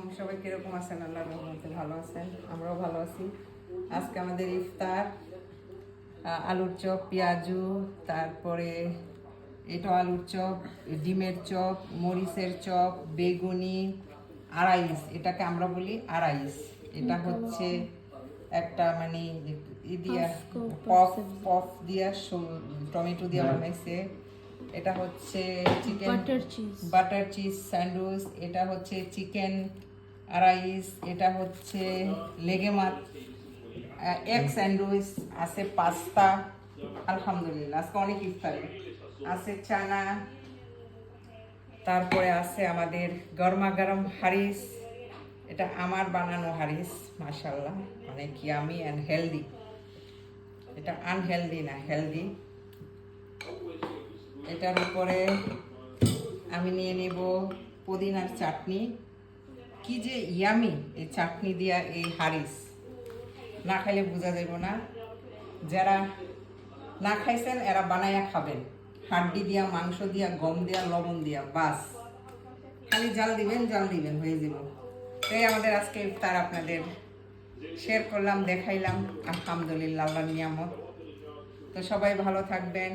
আলাইকুম, সবাই কিরকম আছেন? আল্লাহর রহমতে ভালো আছেন, আমরাও ভালো আছি। আজকে আমাদের ইফতার আলুর চপ, পেঁয়াজু, তারপরে এটা আলুর চপ, ডিমের চপ, মরিচের চপ, বেগুনি, আড়াইশ, এটাকে আমরা বলি আড়াইশ। এটা হচ্ছে একটা মানে ই দিয়া পফ পফ দিয়া টমেটো দিয়া বানাইছে। এটা হচ্ছে চিকেন বাটার চিজ স্যান্ডউইচ, এটা হচ্ছে চিকেন আড়াইশ, এটা হচ্ছে লেগে মাছ এগ স্যান্ডউইচ, আছে পাস্তা। আলহামদুলিল্লাহ আজকে অনেক ইফতারি আছে, চানা, তারপরে আছে আমাদের গরমা গরম হারিস। এটা আমার বানানো হারিস, মাশাআল্লাহ, অনেক ইয়ামি অ্যান্ড হেলদি। এটা আনহেলদি না, হেলদি। এটার উপরে আমি নিয়ে নেব পুদিনার চাটনি। কি যে ইয়ামি এই চাটনি দিয়া এই হারিস, না খাইলে বোঝা যাইব না। যারা না খাইছেন এরা বানাইয়া খাবেন। হাড্ডি দিয়া, মাংস দিয়া, গম দিয়া, লবণ দিয়া, বাস খালি জাল দিবেন, জাল দিবেন, হয়ে যাব। তাই আমাদের আজকে ইফতার আপনাদের শেয়ার করলাম, দেখাইলাম। আলহামদুলিল্লাহ, আল্লাহর নিয়ামত। তো সবাই ভালো থাকবেন।